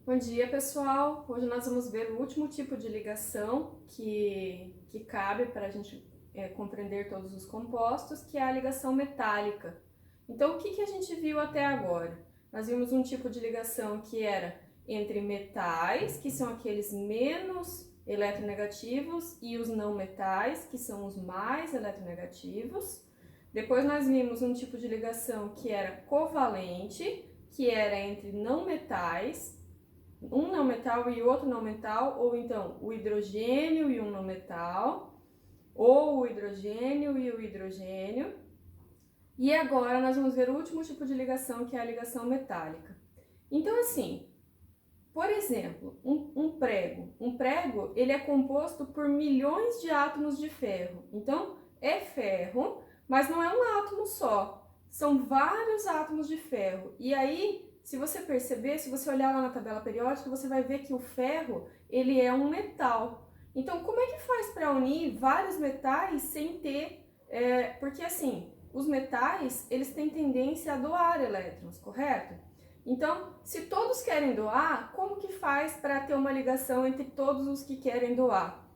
Bom dia, pessoal! Hoje nós vamos ver o último tipo de ligação que cabe para a gente compreender todos os compostos, que é a ligação metálica. Então, o que a gente viu até agora? Nós vimos um tipo de ligação que era entre metais, que são aqueles menos eletronegativos, e os não metais, que são os mais eletronegativos. Depois nós vimos um tipo de ligação que era covalente, que era entre não metais, um não metal e outro não metal, ou então o hidrogênio e um não metal, ou o hidrogênio e o hidrogênio. E agora nós vamos ver o último tipo de ligação, que é a ligação metálica. Então, assim, por exemplo, um prego. Um prego, ele é composto por milhões de átomos de ferro. Então, é ferro, mas não é um átomo só. São vários átomos de ferro. E aí, se você perceber, se você olhar lá na tabela periódica, você vai ver que o ferro, ele é um metal. Então, como é que faz para unir vários metais sem ter... porque assim, os metais, eles têm tendência a doar elétrons, correto? Então, se todos querem doar, como que faz para ter uma ligação entre todos os que querem doar?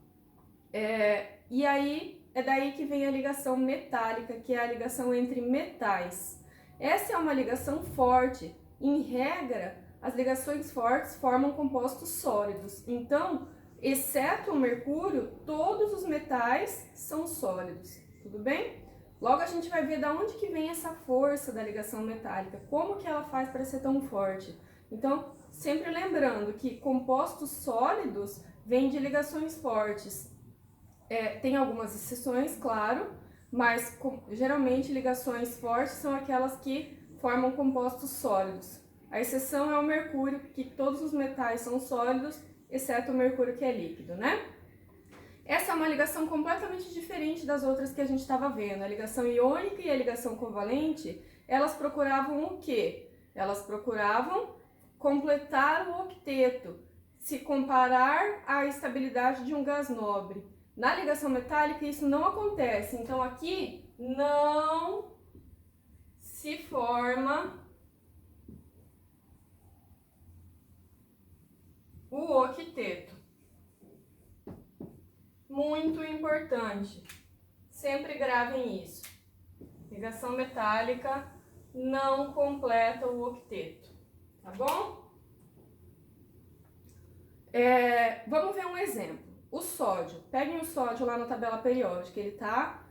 E aí, é daí que vem a ligação metálica, que é a ligação entre metais. Essa é uma ligação forte. Em regra, as ligações fortes formam compostos sólidos. Então, exceto o mercúrio, todos os metais são sólidos. Tudo bem? Logo a gente vai ver de onde que vem essa força da ligação metálica, como que ela faz para ser tão forte. Então, sempre lembrando que compostos sólidos vêm de ligações fortes. Tem algumas exceções, claro, mas geralmente ligações fortes são aquelas que formam compostos sólidos. A exceção é o mercúrio, que todos os metais são sólidos, exceto o mercúrio que é líquido, né? Essa é uma ligação completamente diferente das outras que a gente estava vendo. A ligação iônica e a ligação covalente, elas procuravam o quê? Elas procuravam completar o octeto, se comparar à estabilidade de um gás nobre. Na ligação metálica isso não acontece, então aqui não se forma o octeto. Muito importante, sempre gravem isso. Ligação metálica não completa o octeto, tá bom? Vamos ver um exemplo. O sódio, peguem o sódio lá na tabela periódica, ele tá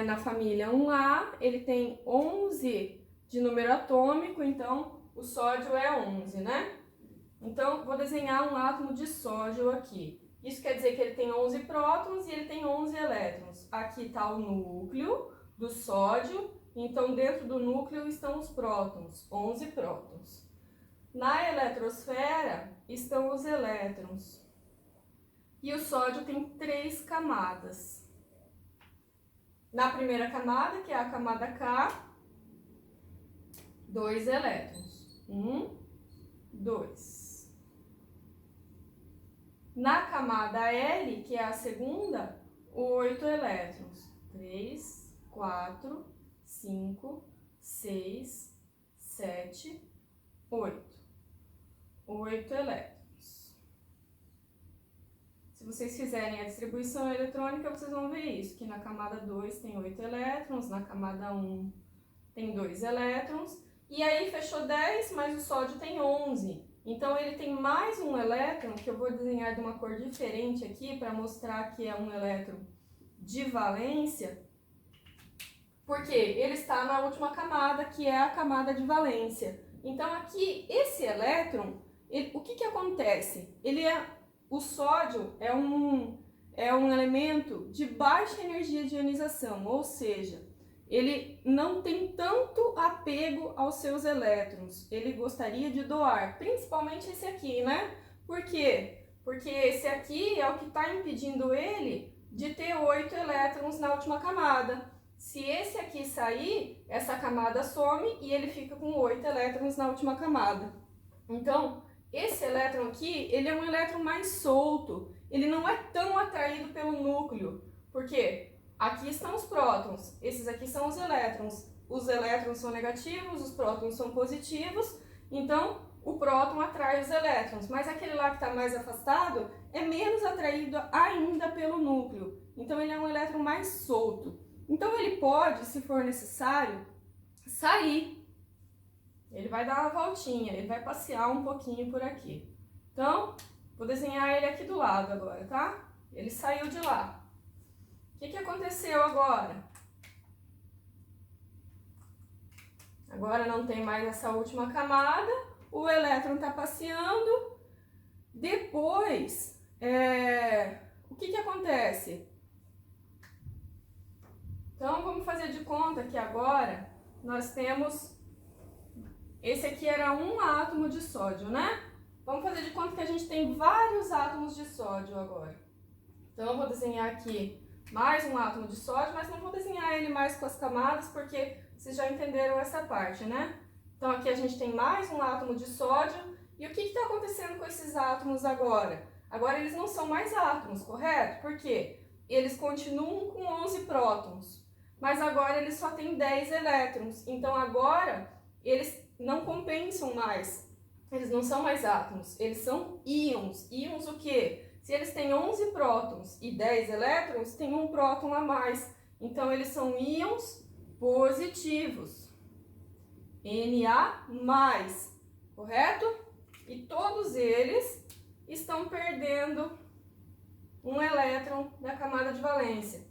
na família 1A, ele tem 11 de número atômico, então o sódio é 11, né? Então, vou desenhar um átomo de sódio aqui. Isso quer dizer que ele tem 11 prótons e ele tem 11 elétrons. Aqui está o núcleo do sódio, então dentro do núcleo estão os prótons, 11 prótons. Na eletrosfera estão os elétrons. E o sódio tem 3 camadas. Na primeira camada, que é a camada K, 2 elétrons. 1, 2. Na camada L, que é a segunda, 8 elétrons. 3, 4, 5, 6, 7, 8. 8 elétrons. Se vocês fizerem a distribuição eletrônica, vocês vão ver isso, que na camada 2 tem 8 elétrons, na camada 1 tem 2 elétrons, e aí fechou 10, mas o sódio tem 11. Então, ele tem mais um elétron, que eu vou desenhar de uma cor diferente aqui, para mostrar que é um elétron de valência, porque ele está na última camada, que é a camada de valência. Então, aqui, esse elétron, o que acontece? O sódio é um elemento de baixa energia de ionização, ou seja, ele não tem tanto apego aos seus elétrons, ele gostaria de doar, principalmente esse aqui, né? Por quê? Porque esse aqui é o que está impedindo ele de ter 8 elétrons na última camada. Se esse aqui sair, essa camada some e ele fica com 8 elétrons na última camada. Então, esse elétron aqui, ele é um elétron mais solto, ele não é tão atraído pelo núcleo. Por quê? Aqui estão os prótons, esses aqui são os elétrons. Os elétrons são negativos, os prótons são positivos, então o próton atrai os elétrons, mas aquele lá que está mais afastado é menos atraído ainda pelo núcleo. Então ele é um elétron mais solto. Então ele pode, se for necessário, sair. Ele vai dar uma voltinha, ele vai passear um pouquinho por aqui. Então, vou desenhar ele aqui do lado agora, tá? Ele saiu de lá. O que aconteceu agora? Agora não tem mais essa última camada, o elétron está passeando. Depois, o que acontece? Então, vamos fazer de conta que agora nós temos... Esse aqui era um átomo de sódio, né? Vamos fazer de conta que a gente tem vários átomos de sódio agora. Então, eu vou desenhar aqui mais um átomo de sódio, mas não vou desenhar ele mais com as camadas, porque vocês já entenderam essa parte, né? Então, aqui a gente tem mais um átomo de sódio. E o que está acontecendo com esses átomos agora? Agora eles não são mais átomos, correto? Por quê? Eles continuam com 11 prótons, mas agora eles só têm 10 elétrons. Então, agora eles não compensam mais. Eles não são mais átomos, eles são íons. Íons o quê? Se eles têm 11 prótons e 10 elétrons, tem um próton a mais. Então, eles são íons positivos. Na+, correto? E todos eles estão perdendo um elétron da camada de valência.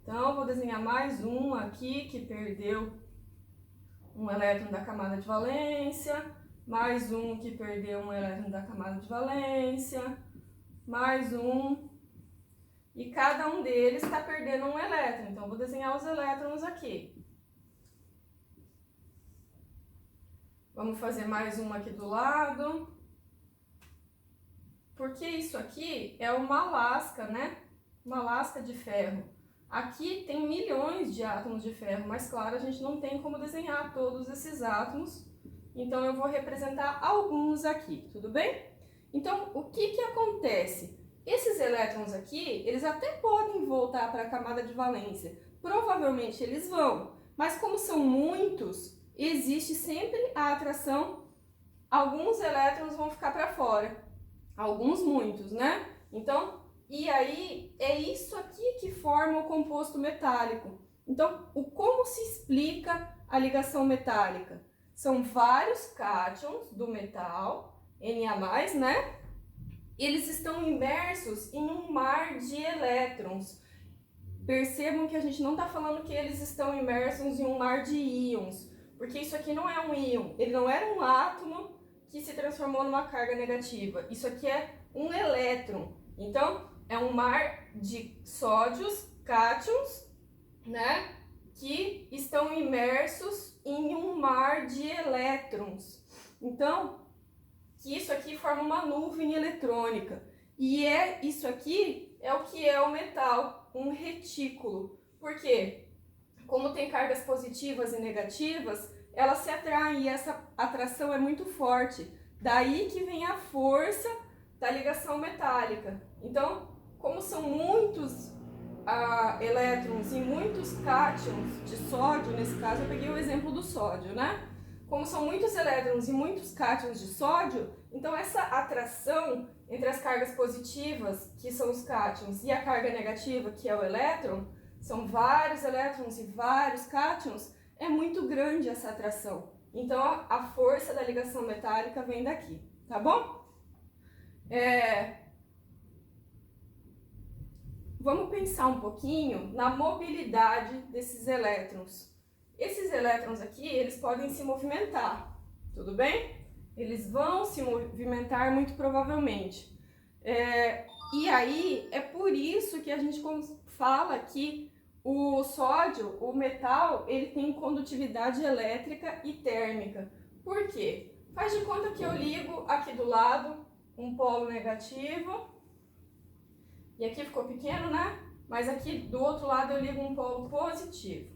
Então, eu vou desenhar mais um aqui que perdeu um elétron da camada de valência, mais um que perdeu um elétron da camada de valência, mais um, e cada um deles está perdendo um elétron. Então, eu vou desenhar os elétrons aqui. Vamos fazer mais um aqui do lado. Porque isso aqui é uma lasca, né? Uma lasca de ferro. Aqui tem milhões de átomos de ferro, mas claro, a gente não tem como desenhar todos esses átomos. Então, eu vou representar alguns aqui, tudo bem? Então, o que acontece? Esses elétrons aqui, eles até podem voltar para a camada de valência. Provavelmente eles vão, mas como são muitos, existe sempre a atração. Alguns elétrons vão ficar para fora, alguns muitos, né? Então, e aí é isso aqui que forma o composto metálico. Então, como se explica a ligação metálica? São vários cátions do metal, Na+, né? Eles estão imersos em um mar de elétrons. Percebam que a gente não está falando que eles estão imersos em um mar de íons, porque isso aqui não é um íon, ele não era um átomo que se transformou numa carga negativa. Isso aqui é um elétron. Então, é um mar de sódios, cátions, né? Que estão imersos em um mar de elétrons. Então, que isso aqui forma uma nuvem eletrônica. E isso aqui é o que é o metal, um retículo. Por quê? Como tem cargas positivas e negativas, elas se atraem e essa atração é muito forte. Daí que vem a força da ligação metálica. Então, como são muitos elétrons e muitos cátions de sódio, nesse caso eu peguei o exemplo do sódio, né? Como são muitos elétrons e muitos cátions de sódio, então essa atração entre as cargas positivas, que são os cátions, e a carga negativa, que é o elétron, são vários elétrons e vários cátions, é muito grande essa atração. Então a força da ligação metálica vem daqui, tá bom? Vamos pensar um pouquinho na mobilidade desses elétrons. Esses elétrons aqui, eles podem se movimentar, tudo bem? Eles vão se movimentar muito provavelmente. E aí, é por isso que a gente fala que o sódio, o metal, ele tem condutividade elétrica e térmica. Por quê? Faz de conta que eu ligo aqui do lado um polo negativo. E aqui ficou pequeno, né? Mas aqui do outro lado eu ligo um polo positivo.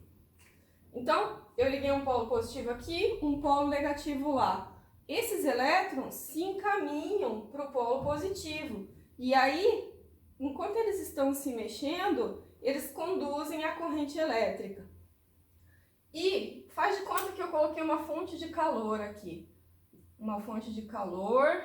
Então, eu liguei um polo positivo aqui, um polo negativo lá. Esses elétrons se encaminham para o polo positivo. E aí, enquanto eles estão se mexendo, eles conduzem a corrente elétrica. E faz de conta que eu coloquei uma fonte de calor aqui. uma fonte de calor.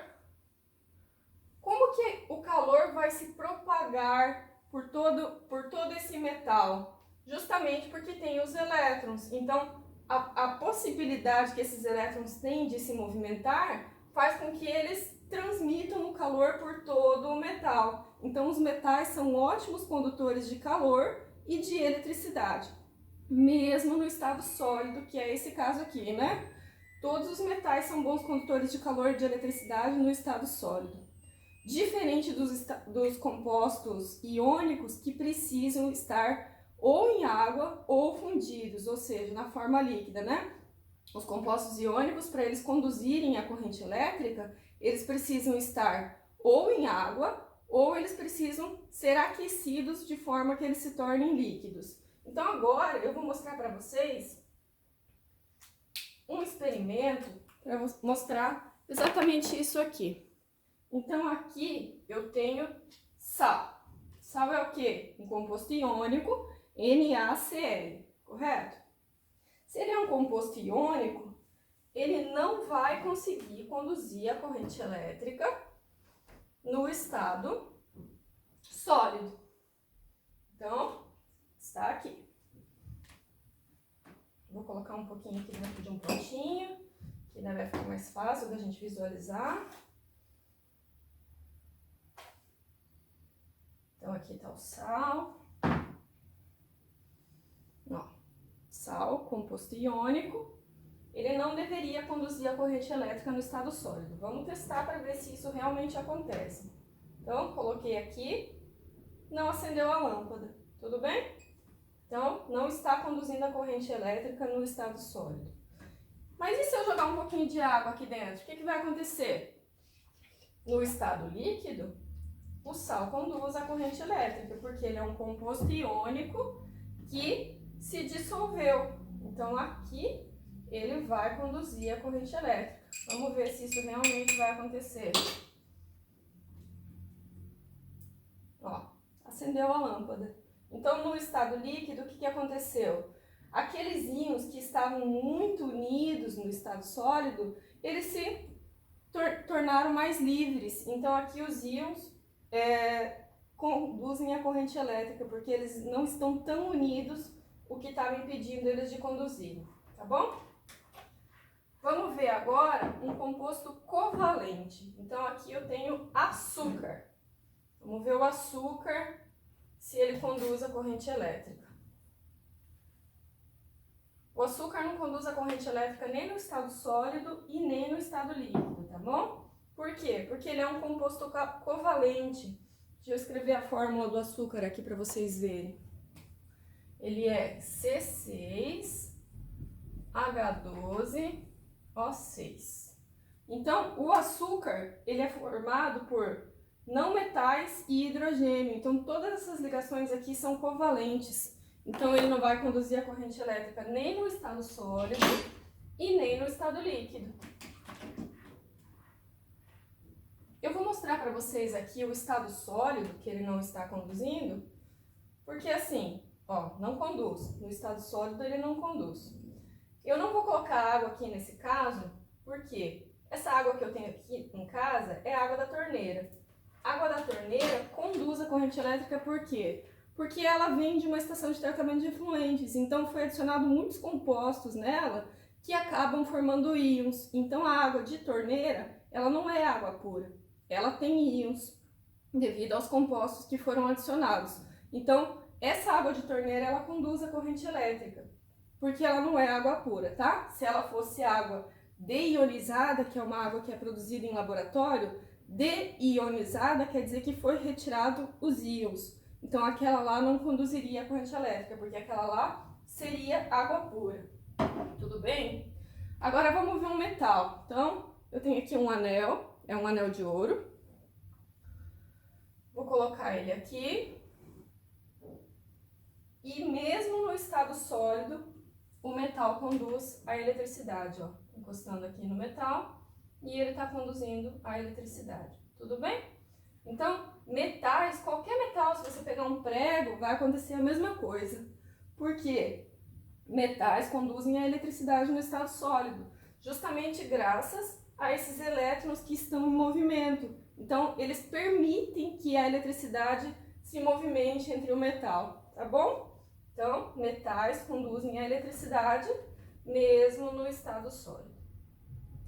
Como que o calor vai se propagar por todo esse metal? Justamente porque tem os elétrons. Então, a possibilidade que esses elétrons têm de se movimentar faz com que eles transmitam o calor por todo o metal. Então, os metais são ótimos condutores de calor e de eletricidade, mesmo no estado sólido, que é esse caso aqui, né? Todos os metais são bons condutores de calor e de eletricidade no estado sólido. Diferente dos compostos iônicos que precisam estar ou em água ou fundidos, ou seja, na forma líquida, né? Os compostos iônicos, para eles conduzirem a corrente elétrica, eles precisam estar ou em água ou eles precisam ser aquecidos de forma que eles se tornem líquidos. Então agora eu vou mostrar para vocês um experimento para mostrar exatamente isso aqui. Então aqui eu tenho sal. Sal é o quê? Um composto iônico, NaCl, correto? Se ele é um composto iônico, ele não vai conseguir conduzir a corrente elétrica no estado sólido. Então, está aqui. Vou colocar um pouquinho aqui dentro de um potinho, que daí vai ficar mais fácil da gente visualizar. Então, aqui está o sal. Ó, sal, composto iônico. Ele não deveria conduzir a corrente elétrica no estado sólido. Vamos testar para ver se isso realmente acontece. Então, coloquei aqui, não acendeu a lâmpada, tudo bem? Então, não está conduzindo a corrente elétrica no estado sólido. Mas e se eu jogar um pouquinho de água aqui dentro? O que vai acontecer? No estado líquido, o sal conduz a corrente elétrica, porque ele é um composto iônico que se dissolveu. Então, aqui ele vai conduzir a corrente elétrica. Vamos ver se isso realmente vai acontecer. Ó, acendeu a lâmpada. Então, no estado líquido, o que aconteceu? Aqueles íons que estavam muito unidos no estado sólido, eles se tornaram mais livres. Então, aqui os íons conduzem a corrente elétrica, porque eles não estão tão unidos, o que estava impedindo eles de conduzir, tá bom? Vamos ver agora um composto covalente. Então, aqui eu tenho açúcar. Vamos ver o açúcar, se ele conduz a corrente elétrica. O açúcar não conduz a corrente elétrica nem no estado sólido e nem no estado líquido, tá bom? Por quê? Porque ele é um composto covalente. Deixa eu escrever a fórmula do açúcar aqui para vocês verem. Ele é C6H12O6. Então, o açúcar, ele é formado por não metais e hidrogênio. Então, todas essas ligações aqui são covalentes. Então, ele não vai conduzir a corrente elétrica nem no estado sólido e nem no estado líquido. Eu vou mostrar para vocês aqui o estado sólido, que ele não está conduzindo, porque assim, ó, não conduz. No estado sólido ele não conduz. Eu não vou colocar água aqui nesse caso, porque essa água que eu tenho aqui em casa é água da torneira. A água da torneira conduz a corrente elétrica por quê? Porque ela vem de uma estação de tratamento de efluentes, então foi adicionado muitos compostos nela que acabam formando íons. Então a água de torneira, ela não é água pura, ela tem íons devido aos compostos que foram adicionados. Então essa água de torneira, ela conduz a corrente elétrica, porque ela não é água pura, tá? Se ela fosse água deionizada, que é uma água que é produzida em laboratório, deionizada quer dizer que foi retirado os íons. Então aquela lá não conduziria a corrente elétrica, porque aquela lá seria água pura. Tudo bem? Agora vamos ver um metal. Então, eu tenho aqui um anel, é um anel de ouro. Vou colocar ele aqui. E mesmo no estado sólido, o metal conduz a eletricidade, ó. Encostando aqui no metal e ele está conduzindo a eletricidade. Tudo bem? Então, metais, qualquer metal, se você pegar um prego, vai acontecer a mesma coisa. Por quê? Metais conduzem a eletricidade no estado sólido, justamente graças a esses elétrons que estão em movimento. Então, eles permitem que a eletricidade se movimente entre o metal, tá bom? Então, metais conduzem a eletricidade mesmo no estado sólido.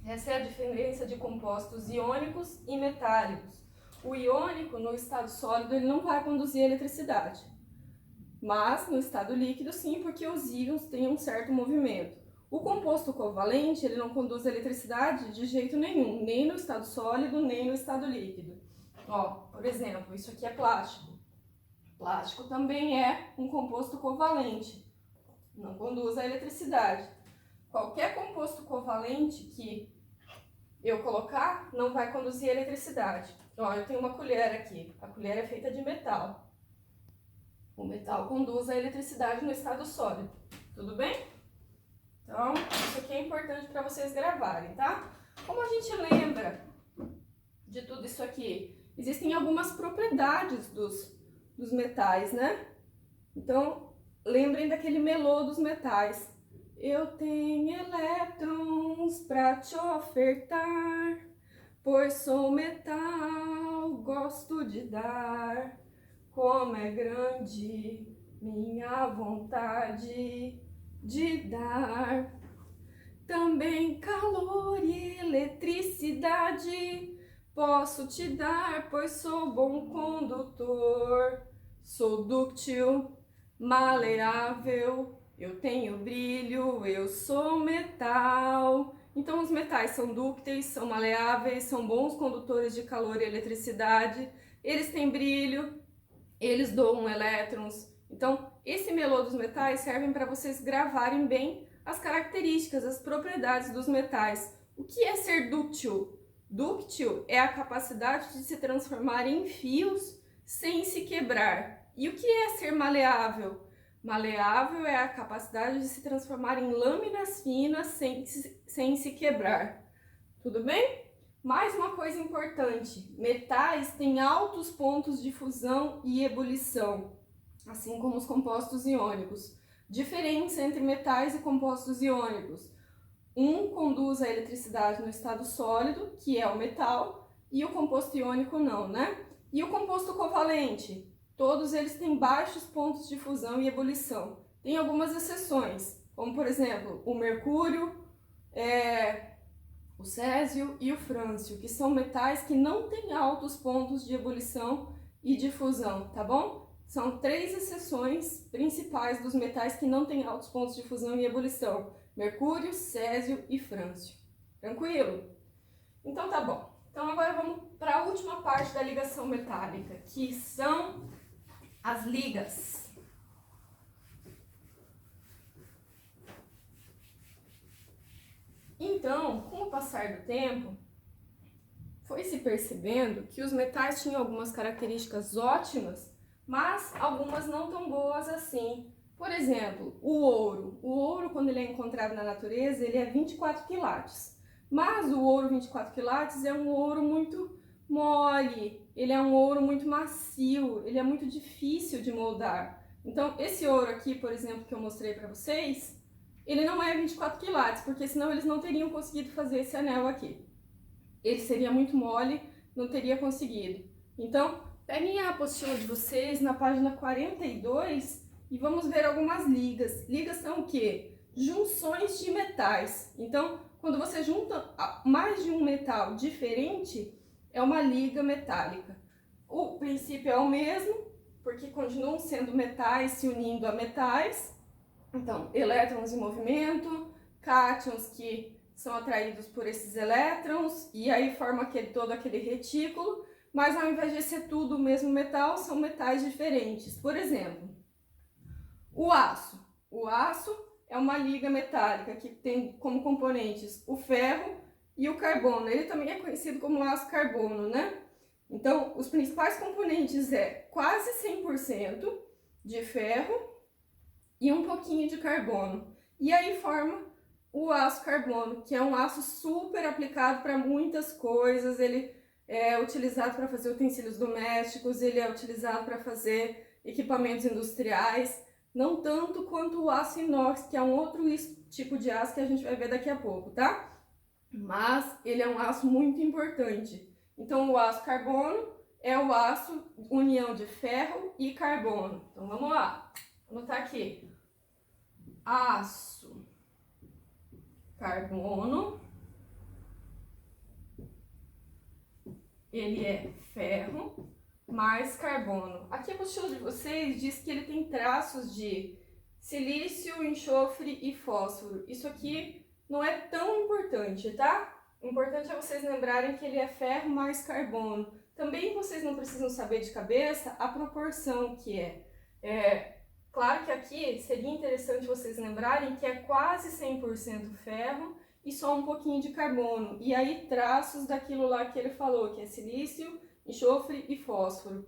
Essa é a diferença de compostos iônicos e metálicos. O iônico, no estado sólido, ele não vai conduzir a eletricidade, mas no estado líquido, sim, porque os íons têm um certo movimento. O composto covalente, ele não conduz a eletricidade de jeito nenhum, nem no estado sólido, nem no estado líquido. Ó, por exemplo, isso aqui é plástico. Plástico também é um composto covalente, não conduz a eletricidade. Qualquer composto covalente que eu colocar não vai conduzir a eletricidade. Ó, eu tenho uma colher aqui, a colher é feita de metal. O metal conduz a eletricidade no estado sólido, tudo bem? Então, isso aqui é importante para vocês gravarem, tá? Como a gente lembra de tudo isso aqui? Existem algumas propriedades dos metais, né? Então, lembrem daquele melô dos metais. Eu tenho elétrons para te ofertar, pois sou metal, gosto de dar. Como é grande minha vontade de dar. Também calor e eletricidade posso te dar, pois sou bom condutor. Sou dúctil, maleável, eu tenho brilho, eu sou metal. Então os metais são dúcteis, são maleáveis, são bons condutores de calor e eletricidade, eles têm brilho, eles doam elétrons. Então esse melô dos metais servem para vocês gravarem bem as características, as propriedades dos metais. O que é ser dúctil? Dúctil é a capacidade de se transformar em fios sem se quebrar. E o que é ser maleável? Maleável é a capacidade de se transformar em lâminas finas sem se quebrar. Tudo bem? Mais uma coisa importante, metais têm altos pontos de fusão e ebulição, assim como os compostos iônicos. Diferença entre metais e compostos iônicos. Um conduz a eletricidade no estado sólido, que é o metal, e o composto iônico não, né? E o composto covalente? Todos eles têm baixos pontos de fusão e ebulição. Tem algumas exceções, como por exemplo, o mercúrio, o césio e o frâncio, que são metais que não têm altos pontos de ebulição e de fusão, tá bom? São 3 exceções principais dos metais que não têm altos pontos de fusão e ebulição: mercúrio, césio e frâncio. Tranquilo? Então tá bom. Então agora vamos para a última parte da ligação metálica, que são as ligas. Então, com o passar do tempo, foi se percebendo que os metais tinham algumas características ótimas, mas algumas não tão boas assim. Por exemplo, o ouro. O ouro, quando ele é encontrado na natureza, ele é 24 quilates. Mas o ouro 24 quilates é um ouro muito mole, ele é um ouro muito macio, ele é muito difícil de moldar. Então, esse ouro aqui, por exemplo, que eu mostrei para vocês, ele não é 24 quilates, porque senão eles não teriam conseguido fazer esse anel aqui. Ele seria muito mole, não teria conseguido. Então, peguem a apostila de vocês na página 42 e vamos ver algumas ligas. Ligas são o quê? Junções de metais. Então, quando você junta mais de um metal diferente, é uma liga metálica. O princípio é o mesmo, porque continuam sendo metais se unindo a metais. Então, elétrons em movimento, cátions que são atraídos por esses elétrons, e aí forma todo aquele retículo, mas ao invés de ser tudo o mesmo metal, são metais diferentes. Por exemplo, o aço. O aço é uma liga metálica que tem como componentes o ferro e o carbono. Ele também é conhecido como aço carbono, né? Então, os principais componentes é quase 100% de ferro e um pouquinho de carbono. E aí forma o aço carbono, que é um aço super aplicado para muitas coisas. Ele é utilizado para fazer utensílios domésticos, ele é utilizado para fazer equipamentos industriais, não tanto quanto o aço inox, que é um outro tipo de aço que a gente vai ver daqui a pouco, tá? mas ele é um aço muito importante. Então, o aço carbono é o aço união de ferro e carbono. Então, vamos lá. Vou anotar aqui. Aço carbono, ele é ferro mais carbono. Aqui a apostila de vocês diz que ele tem traços de silício, enxofre e fósforo. Isso aqui não é tão importante, tá? O importante é vocês lembrarem que ele é ferro mais carbono. Também vocês não precisam saber de cabeça a proporção que é. Claro que aqui seria interessante vocês lembrarem que é quase 100% ferro e só um pouquinho de carbono. E aí traços daquilo lá que ele falou, que é silício, enxofre e fósforo.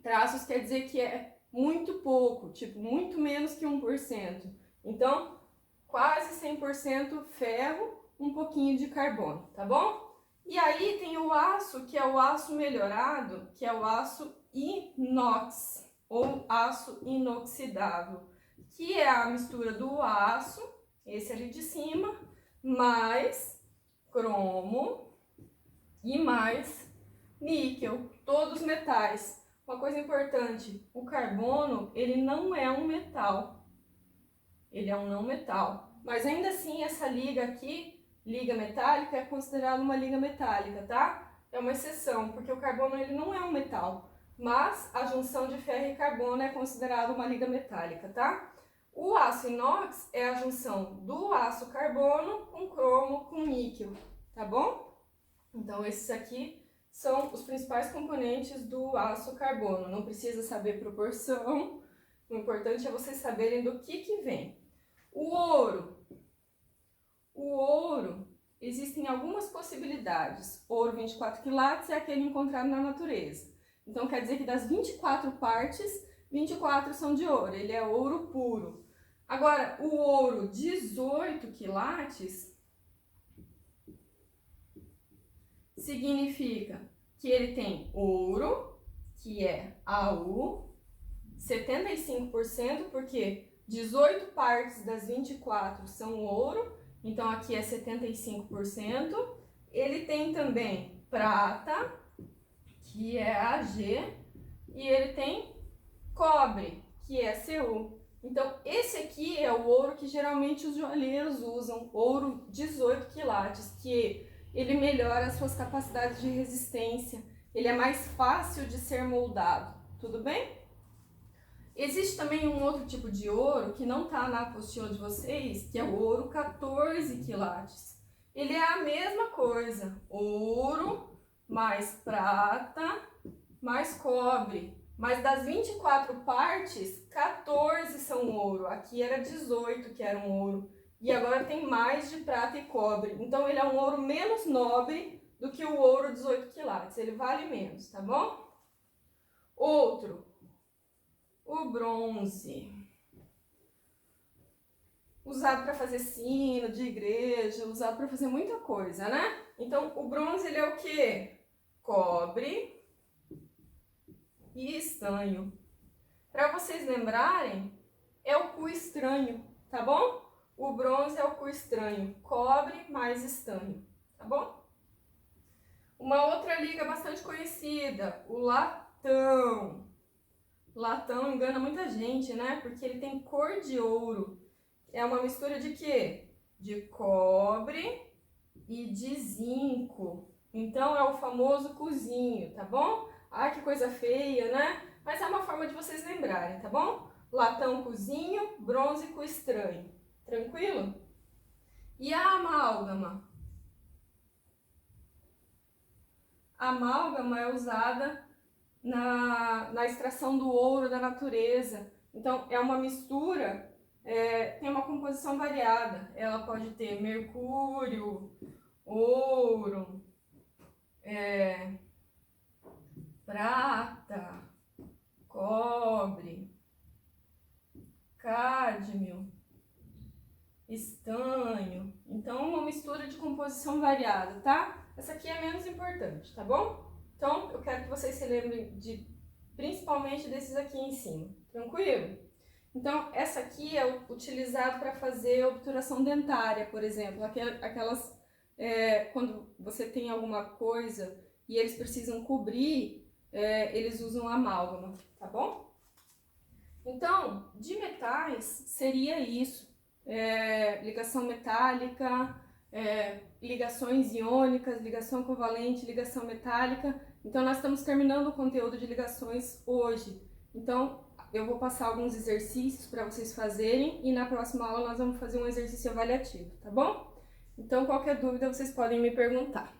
Traços quer dizer que é muito pouco, tipo muito menos que 1%. Então, quase 100% ferro, um pouquinho de carbono, tá bom? E aí tem o aço, que é o aço melhorado, que é o aço inox, ou aço inoxidável, que é a mistura do aço, esse ali de cima, mais cromo e mais níquel, todos metais. Uma coisa importante, o carbono, ele não é um metal, ele é um não metal, mas ainda assim essa liga aqui, liga metálica, é considerada uma liga metálica, tá? É uma exceção, porque o carbono ele não é um metal, mas a junção de ferro e carbono é considerada uma liga metálica, tá? O aço inox é a junção do aço carbono com cromo com níquel, tá bom? Então esses aqui são os principais componentes do aço carbono. Não precisa saber proporção, o importante é vocês saberem do que vem. O ouro, existem algumas possibilidades. Ouro 24 quilates é aquele encontrado na natureza. Então quer dizer que das 24 partes, 24 são de ouro, ele é ouro puro. Agora, o ouro 18 quilates significa que ele tem ouro, que é AU, 75%, porque 18 partes das 24 são ouro, então aqui é 75%. Ele tem também prata, que é AG, e ele tem cobre, que é Cu. Então, esse aqui é o ouro que geralmente os joalheiros usam, ouro 18 quilates, que ele melhora as suas capacidades de resistência, ele é mais fácil de ser moldado, tudo bem? Existe também um outro tipo de ouro que não está na apostila de vocês, que é o ouro 14 quilates. Ele é a mesma coisa, ouro mais prata mais cobre. Mas das 24 partes, 14 são ouro. Aqui era 18 que eram ouro. E agora tem mais de prata e cobre. Então ele é um ouro menos nobre do que o ouro 18 quilates. Ele vale menos, tá bom? Outro, o bronze. Usado para fazer sino de igreja, usado para fazer muita coisa, né? Então o bronze ele é o quê? Cobre e estanho. Para vocês lembrarem, é o cu estranho, tá bom? O bronze é o cu estranho, cobre mais estanho, tá bom? Uma outra liga bastante conhecida, o latão. Latão engana muita gente, né? Porque ele tem cor de ouro. É uma mistura de quê? De cobre e de zinco. Então é o famoso cuzinho, tá bom? Ah, que coisa feia, né? Mas é uma forma de vocês lembrarem, tá bom? Latão, cozinho, bronze, cu estranho. Tranquilo? E a amálgama? A amálgama é usada na extração do ouro da natureza. Então, é uma mistura, tem uma composição variada. Ela pode ter mercúrio, ouro, prata, cobre, cádmio, estanho. Então, uma mistura de composição variada, tá? Essa aqui é menos importante, tá bom? Então, eu quero que vocês se lembrem principalmente desses aqui em cima, tranquilo? Então, essa aqui é utilizada para fazer obturação dentária, por exemplo, aquelas quando você tem alguma coisa e eles precisam cobrir, eles usam amálgama, tá bom? Então, de metais seria isso, ligação metálica, ligações iônicas, ligação covalente, ligação metálica. Então, nós estamos terminando o conteúdo de ligações hoje. Então, eu vou passar alguns exercícios para vocês fazerem e na próxima aula nós vamos fazer um exercício avaliativo, tá bom? Então, qualquer dúvida vocês podem me perguntar.